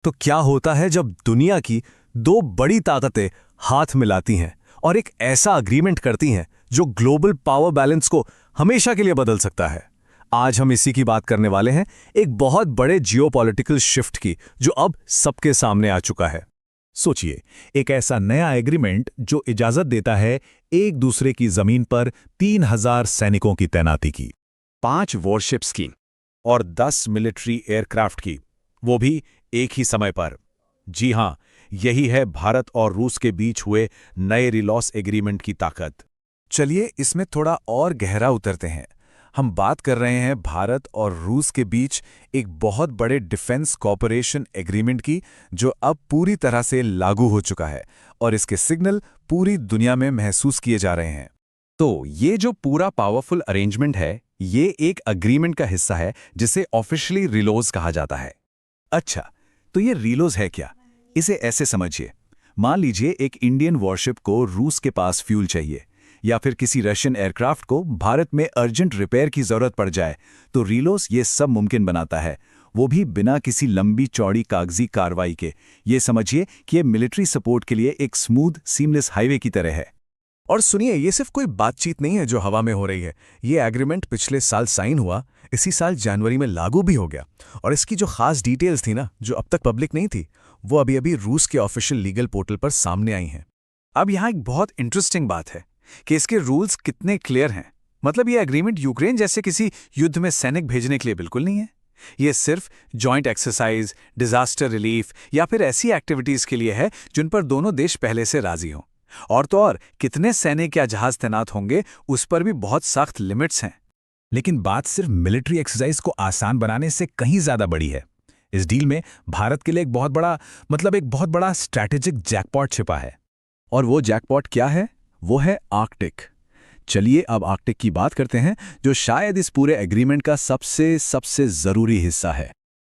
तो क्या होता है जब दुनिया की दो बड़ी ताकतें हाथ मिलाती हैं और एक ऐसा अग्रीमेंट करती हैं जो ग्लोबल पावर बैलेंस को हमेशा के लिए बदल सकता है। आज हम इसी की बात करने वाले हैं, एक बहुत बड़े जियोपॉलिटिकल शिफ्ट की जो अब सबके सामने आ चुका है। सोचिए, एक ऐसा नया एग्रीमेंट जो इजाजत देता है एक दूसरे की जमीन पर 3000 सैनिकों की तैनाती की, 5 वॉरशिप्स की और 10 मिलिट्री एयरक्राफ्ट की, वो भी एक ही समय पर। जी हां, यही है भारत और रूस के बीच हुए नए रिलॉस एग्रीमेंट की ताकत। चलिए इसमें थोड़ा और गहरा उतरते हैं। हम बात कर रहे हैं भारत और रूस के बीच एक बहुत बड़े डिफेंस कॉपरेशन एग्रीमेंट की, जो अब पूरी तरह से लागू हो चुका है और इसके सिग्नल पूरी दुनिया में महसूस किए जा रहे हैं। तो ये जो पूरा पावरफुल अरेंजमेंट है, ये एक अग्रीमेंट का हिस्सा है जिसे ऑफिशियली रिलोज कहा जाता है। अच्छा, तो ये रिलोज है क्या? इसे ऐसे समझिए, मान लीजिए एक इंडियन वॉरशिप को रूस के पास फ्यूल चाहिए या फिर किसी रशियन एयरक्राफ्ट को भारत में अर्जेंट रिपेयर की जरूरत पड़ जाए, तो रिलोस ये सब मुमकिन बनाता है, वो भी बिना किसी लंबी चौड़ी कागजी कार्रवाई के। ये समझिए कि ये मिलिट्री सपोर्ट के लिए एक स्मूथ सीमलेस हाईवे की तरह है। और सुनिए, ये सिर्फ कोई बातचीत नहीं है जो हवा में हो रही है। ये एग्रीमेंट पिछले साल साइन हुआ, इसी साल जनवरी में लागू भी हो गया। और इसकी जो खास डिटेल्स थी ना, जो अब तक पब्लिक नहीं थी, वो अभी अभी रूस के ऑफिशियल लीगल पोर्टल पर सामने आई हैं। अब यहाँ एक बहुत इंटरेस्टिंग बात है कि इसके रूल्स कितने क्लियर हैं। मतलब ये एग्रीमेंट यूक्रेन जैसे किसी युद्ध में सैनिक भेजने के लिए बिल्कुल नहीं है। ये सिर्फ जॉइंट एक्सरसाइज, डिजास्टर रिलीफ या फिर ऐसी एक्टिविटीज के लिए है जिन पर दोनों देश पहले से राजी हों। और तो और कितने सैनिक या जहाज तैनात होंगे, उस पर भी बहुत सख्त लिमिट्स हैं। लेकिन बात सिर्फ मिलिट्री एक्सरसाइज को आसान बनाने से कहीं ज्यादा बड़ी है। इस डील में भारत के लिए एक बहुत बड़ा स्ट्रैटेजिक जैकपॉट छिपा है। और वो जैकपॉट क्या है? वो है आर्कटिक। चलिए अब आर्कटिक की बात करते हैं, जो शायद इस पूरे एग्रीमेंट का सबसे जरूरी हिस्सा है।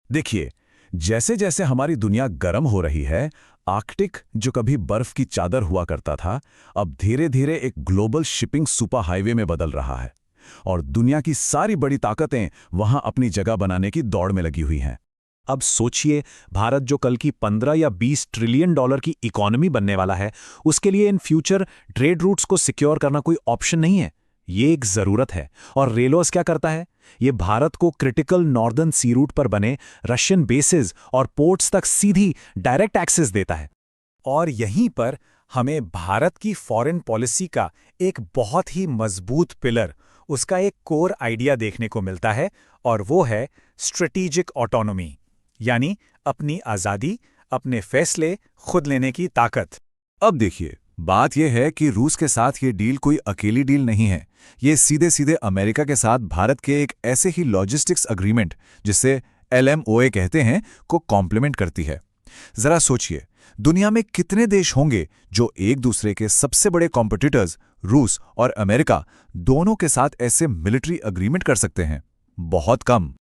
देखिए, जैसे जैसे हमारी दुनिया गर्म हो रही है, आर्कटिक जो कभी बर्फ की चादर हुआ करता था, अब धीरे धीरे एक ग्लोबल शिपिंग सुपर हाईवे में बदल रहा है। और दुनिया की सारी बड़ी ताकतें वहां अपनी जगह बनाने की दौड़ में लगी हुई हैं। अब सोचिए, भारत जो कल की 15 या 20 ट्रिलियन डॉलर की इकोनॉमी बनने वाला है, उसके लिए इन फ्यूचर ट्रेड रूट्स को सिक्योर करना कोई ऑप्शन नहीं है, ये एक जरूरत है। और रेलोस क्या करता है? ये भारत को क्रिटिकल नॉर्दर्न सी रूट पर बने रशियन बेसेस और पोर्ट्स तक सीधी डायरेक्ट एक्सेस देता है। और यहीं पर हमें भारत की फॉरेन पॉलिसी का एक बहुत ही मजबूत पिलर, उसका एक कोर आइडिया देखने को मिलता है, और वो है स्ट्रेटेजिक ऑटोनॉमी, यानी अपनी आज़ादी, अपने फैसले खुद लेने की ताकत। अब देखिए, बात यह है कि रूस के साथ ये डील कोई अकेली डील नहीं है। ये सीधे सीधे अमेरिका के साथ भारत के एक ऐसे ही लॉजिस्टिक्स अग्रीमेंट, जिसे LMOA कहते हैं, को कॉम्प्लीमेंट करती है। जरा सोचिए, दुनिया में कितने देश होंगे जो एक दूसरे के सबसे बड़े कॉम्पिटिटर्स रूस और अमेरिका दोनों के साथ ऐसे मिलिट्री अग्रीमेंट कर सकते हैं? बहुत कम।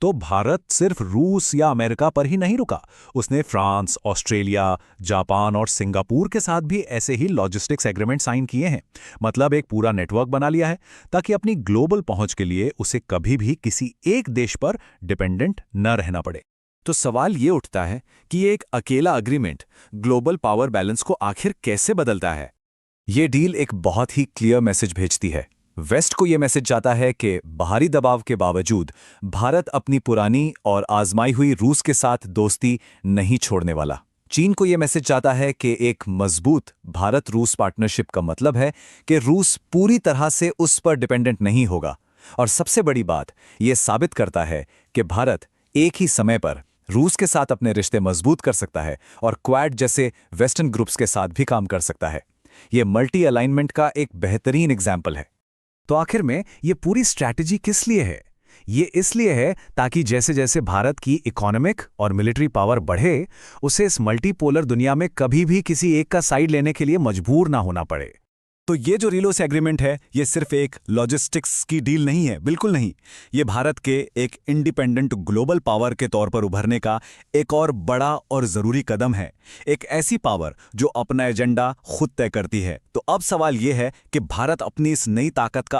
तो भारत सिर्फ रूस या अमेरिका पर ही नहीं रुका, उसने फ्रांस, ऑस्ट्रेलिया, जापान और सिंगापुर के साथ भी ऐसे ही लॉजिस्टिक्स एग्रीमेंट साइन किए हैं। मतलब एक पूरा नेटवर्क बना लिया है, ताकि अपनी ग्लोबल पहुंच के लिए उसे कभी भी किसी एक देश पर डिपेंडेंट न रहना पड़े। तो सवाल ये उठता है कि ये एक अकेला अग्रीमेंट ग्लोबल पावर बैलेंस को आखिर कैसे बदलता है? ये डील एक बहुत ही क्लियर मैसेज भेजती है। वेस्ट को यह मैसेज जाता है कि बाहरी दबाव के बावजूद भारत अपनी पुरानी और आजमाई हुई रूस के साथ दोस्ती नहीं छोड़ने वाला। चीन को यह मैसेज जाता है कि एक मजबूत भारत रूस पार्टनरशिप का मतलब है कि रूस पूरी तरह से उस पर डिपेंडेंट नहीं होगा। और सबसे बड़ी बात, यह साबित करता है कि भारत एक ही समय पर रूस के साथ अपने रिश्ते मजबूत कर सकता है और क्वाड जैसे वेस्टर्न ग्रुप्स के साथ भी काम कर सकता है। यह मल्टी अलाइनमेंट का एक बेहतरीन एग्जाम्पल है। तो आखिर में ये पूरी स्ट्रैटेजी किस लिए है? ये इसलिए है ताकि जैसे जैसे भारत की इकोनॉमिक और मिलिट्री पावर बढ़े, उसे इस मल्टीपोलर दुनिया में कभी भी किसी एक का साइड लेने के लिए मजबूर ना होना पड़े। तो ये जो रिलोस एग्रीमेंट है, ये सिर्फ एक लॉजिस्टिक्स की डील नहीं है, बिल्कुल नहीं। ये भारत के एक इंडिपेंडेंट ग्लोबल पावर के तौर पर उभरने का एक और बड़ा और जरूरी कदम है। एक ऐसी पावर जो अपना एजेंडा खुद तय करती है। तो अब सवाल ये है कि भारत अपनी इस नई ताकत का